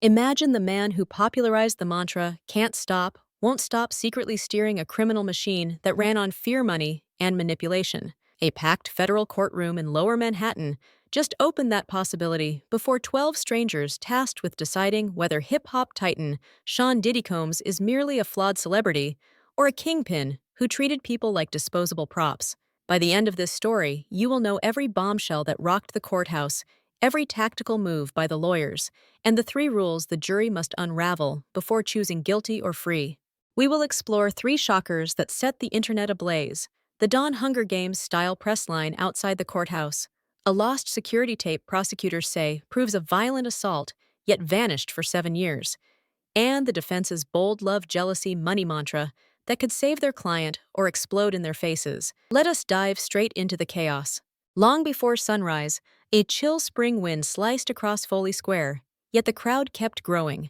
Imagine the man who popularized the mantra, can't stop, won't stop secretly steering a criminal machine that ran on fear money and manipulation. A packed federal courtroom in lower Manhattan just opened that possibility before 12 strangers tasked with deciding whether hip-hop titan Sean Diddy Combs is merely a flawed celebrity or a kingpin who treated people like disposable props. By the end of this story, you will know every bombshell that rocked the courthouse, every tactical move by the lawyers, and the three rules the jury must unravel before choosing guilty or free. We will explore three shockers that set the internet ablaze: the Dawn Hunger Games-style press line outside the courthouse, a lost security tape prosecutors say proves a violent assault yet vanished for 7 years, and the defense's bold love jealousy money mantra that could save their client or explode in their faces. Let us dive straight into the chaos. Long before sunrise, a chill spring wind sliced across Foley Square, yet the crowd kept growing.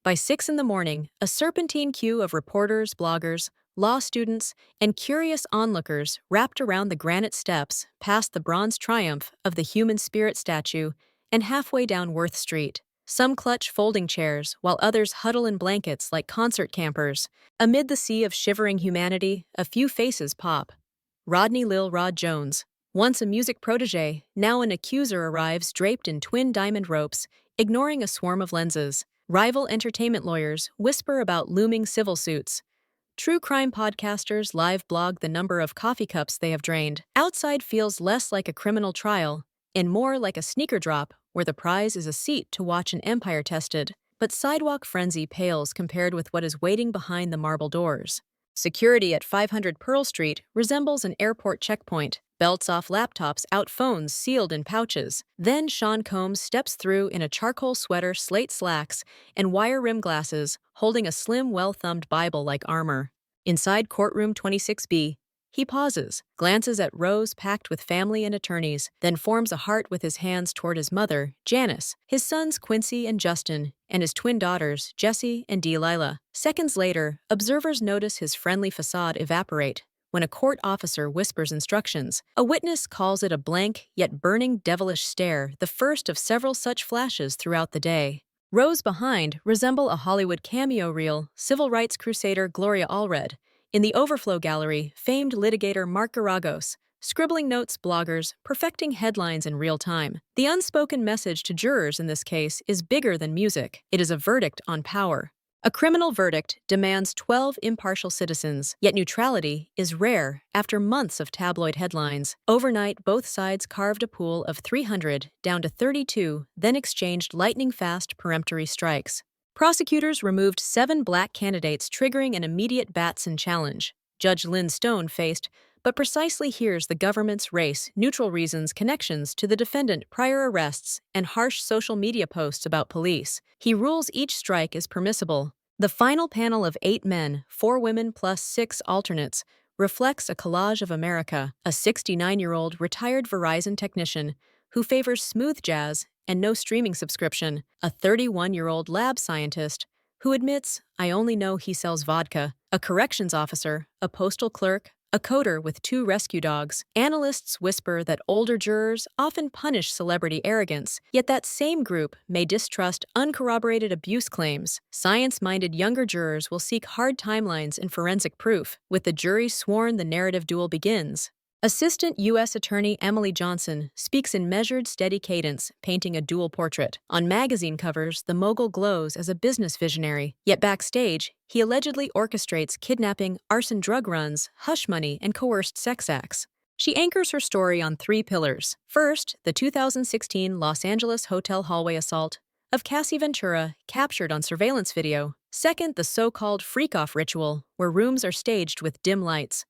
By 6 in the morning, a serpentine queue of reporters, bloggers, law students, and curious onlookers wrapped around the granite steps past the bronze triumph of the human spirit statue and halfway down Worth Street. Some clutch folding chairs, while others huddle in blankets like concert campers. Amid the sea of shivering humanity, a few faces pop. Rodney Lil Rod Jones, once a music protege, now an accuser, arrives draped in twin diamond ropes, ignoring a swarm of lenses. Rival entertainment lawyers whisper about looming civil suits. True crime podcasters live blog the number of coffee cups they have drained. Outside feels less like a criminal trial and more like a sneaker drop where the prize is a seat to watch an empire tested. But sidewalk frenzy pales compared with what is waiting behind the marble doors. Security at 500 Pearl Street resembles an airport checkpoint. Belts off laptops out phones sealed in pouches. Then Sean Combs steps through in a charcoal sweater, slate slacks, and wire rim glasses, holding a slim, well-thumbed Bible like armor. Inside courtroom 26B, he pauses, glances at rows packed with family and attorneys, then forms a heart with his hands toward his mother, Janice, his sons Quincy and Justin, and his twin daughters, Jessie and Delilah. Seconds later, observers notice his friendly facade evaporate when a court officer whispers instructions. A witness calls it a blank yet burning devilish stare, the first of several such flashes throughout the day. Rows behind resemble a Hollywood cameo reel, civil rights crusader Gloria Allred. In the overflow gallery, famed litigator Mark Garagos, scribbling notes, bloggers, perfecting headlines in real time. The unspoken message to jurors in this case is bigger than music. It is a verdict on power. A criminal verdict demands 12 impartial citizens, yet neutrality is rare after months of tabloid headlines. Overnight, both sides carved a pool of 300 down to 32, then exchanged lightning-fast peremptory strikes. Prosecutors removed 7 black candidates, triggering an immediate Batson challenge. Judge Lynn Stone faced, but precisely here's the government's race, neutral reasons, connections to the defendant, prior arrests, and harsh social media posts about police. He rules each strike is permissible. The final panel of 8 men, 4 women plus 6 alternates, reflects a collage of America, a 69-year-old retired Verizon technician who favors smooth jazz and no streaming subscription, a 31-year-old lab scientist who admits, I only know he sells vodka, a corrections officer, a postal clerk, a coder with 2 rescue dogs. Analysts whisper that older jurors often punish celebrity arrogance, yet that same group may distrust uncorroborated abuse claims. Science-minded younger jurors will seek hard timelines and forensic proof. With the jury sworn, the narrative duel begins. Assistant U.S. Attorney Emily Johnson speaks in measured, steady cadence, painting a dual portrait. On magazine covers, the mogul glows as a business visionary. Yet backstage, he allegedly orchestrates kidnapping, arson drug runs, hush money, and coerced sex acts. She anchors her story on 3 pillars. First, the 2016 Los Angeles hotel hallway assault of Cassie Ventura, captured on surveillance video. Second, the so-called freak-off ritual, where rooms are staged with dim lights,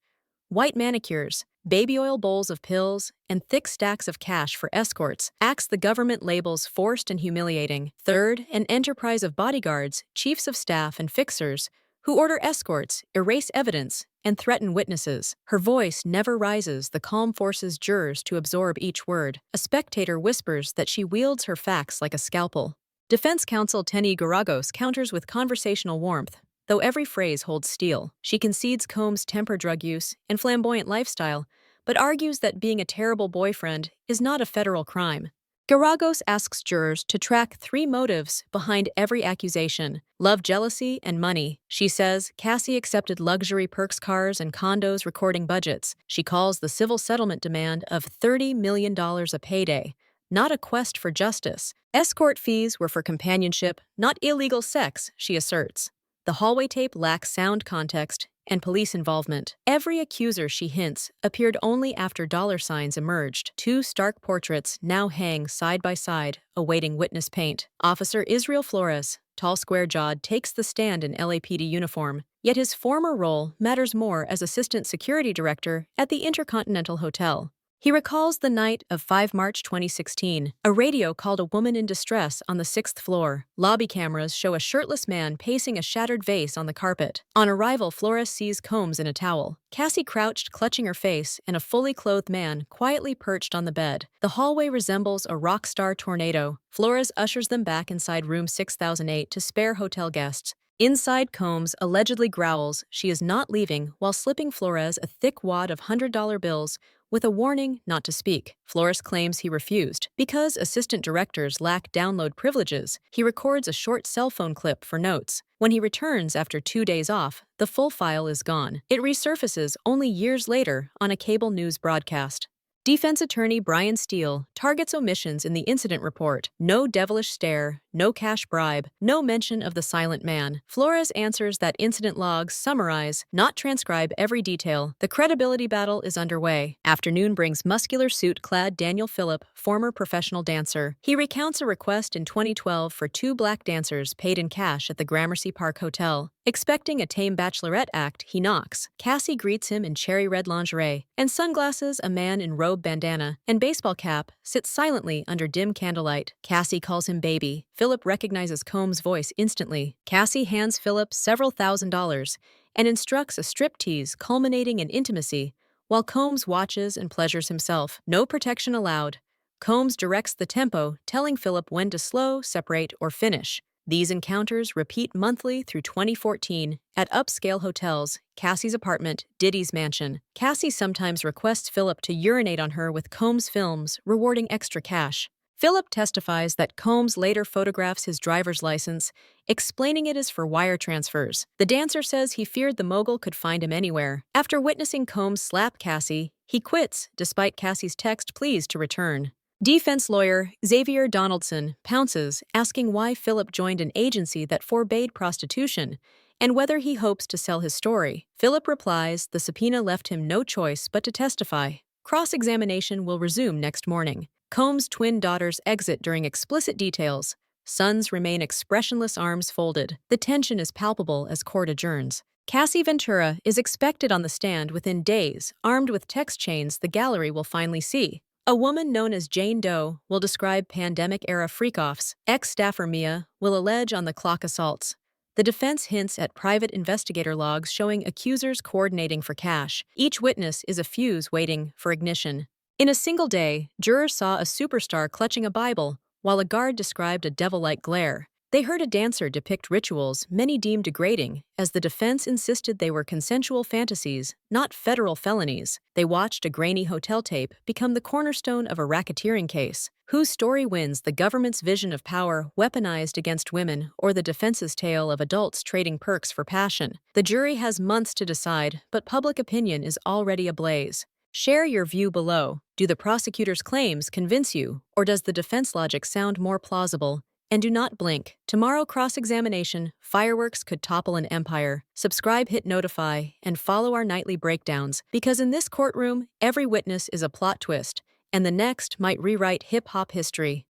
white manicures, baby oil bowls of pills, and thick stacks of cash for escorts, acts the government labels forced and humiliating. Third, an enterprise of bodyguards, chiefs of staff, and fixers who order escorts, erase evidence, and threaten witnesses. Her voice never rises, the calm forces jurors to absorb each word. A spectator whispers that she wields her facts like a scalpel. Defense counsel Tenny Garagos counters with conversational warmth, though every phrase holds steel. She concedes Combs' temper, drug use, and flamboyant lifestyle, but argues that being a terrible boyfriend is not a federal crime. Garagos asks jurors to track 3 motives behind every accusation: love, jealousy, and money. She says Cassie accepted luxury perks cars and condos recording budgets. She calls the civil settlement demand of $30 million a payday, not a quest for justice. Escort fees were for companionship, not illegal sex, she asserts. The hallway tape lacks sound context and police involvement. Every accuser, she hints, appeared only after dollar signs emerged. 2 stark portraits now hang side by side, awaiting witness paint. Officer Israel Flores, tall, square-jawed, takes the stand in LAPD uniform, yet his former role matters more as assistant security director at the Intercontinental Hotel. He recalls the night of 5 March 2016. A radio called a woman in distress on the 6th floor. Lobby cameras show a shirtless man pacing a shattered vase on the carpet. On arrival, Flores sees Combs in a towel, Cassie crouched, clutching her face, and a fully clothed man quietly perched on the bed. The hallway resembles a rock star tornado. Flores ushers them back inside room 6008 to spare hotel guests. Inside, Combs allegedly growls she is not leaving while slipping Flores a thick wad of $100 bills with a warning not to speak. Flores claims he refused. Because assistant directors lack download privileges, he records a short cell phone clip for notes. When he returns after 2 days off, the full file is gone. It resurfaces only years later on a cable news broadcast. Defense attorney Brian Steele targets omissions in the incident report. No devilish stare, no cash bribe, no mention of the silent man. Flores answers that incident logs summarize, not transcribe every detail. The credibility battle is underway. Afternoon brings muscular suit-clad Daniel Phillip, former professional dancer. He recounts a request in 2012 for 2 black dancers paid in cash at the Gramercy Park Hotel. Expecting a tame bachelorette act, he knocks. Cassie greets him in cherry red lingerie and sunglasses. A man in robe, bandana, and baseball cap sits silently under dim candlelight. Cassie calls him baby. Phillip recognizes Combs' voice instantly. Cassie hands Phillip several $1,000s and instructs a striptease culminating in intimacy, while Combs watches and pleasures himself. No protection allowed. Combs directs the tempo, telling Phillip when to slow, separate, or finish. These encounters repeat monthly through 2014 at upscale hotels, Cassie's apartment, Diddy's mansion. Cassie sometimes requests Phillip to urinate on her with Combs films, rewarding extra cash. Phillip testifies that Combs later photographs his driver's license, explaining it is for wire transfers. The dancer says he feared the mogul could find him anywhere. After witnessing Combs slap Cassie, he quits, despite Cassie's text pleas to return. Defense lawyer Xavier Donaldson pounces, asking why Phillip joined an agency that forbade prostitution and whether he hopes to sell his story. Phillip replies the subpoena left him no choice but to testify. Cross-examination will resume next morning. Combs' twin daughters exit during explicit details. Sons remain expressionless, arms folded. The tension is palpable as court adjourns. Cassie Ventura is expected on the stand within days, armed with text chains the gallery will finally see. A woman known as Jane Doe will describe pandemic-era freak-offs. Ex-staffer Mia will allege on the clock assaults. The defense hints at private investigator logs showing accusers coordinating for cash. Each witness is a fuse waiting for ignition. In a single day, jurors saw a superstar clutching a Bible, while a guard described a devil-like glare. They heard a dancer depict rituals many deemed degrading, as the defense insisted they were consensual fantasies, not federal felonies. They watched a grainy hotel tape become the cornerstone of a racketeering case. Whose story wins, the government's vision of power weaponized against women or the defense's tale of adults trading perks for passion? The jury has months to decide, but public opinion is already ablaze. Share your view below. Do the prosecutor's claims convince you, or does the defense logic sound more plausible? And do not blink. Tomorrow, cross-examination, fireworks could topple an empire. Subscribe, hit notify, and follow our nightly breakdowns, because in this courtroom, every witness is a plot twist, and the next might rewrite hip-hop history.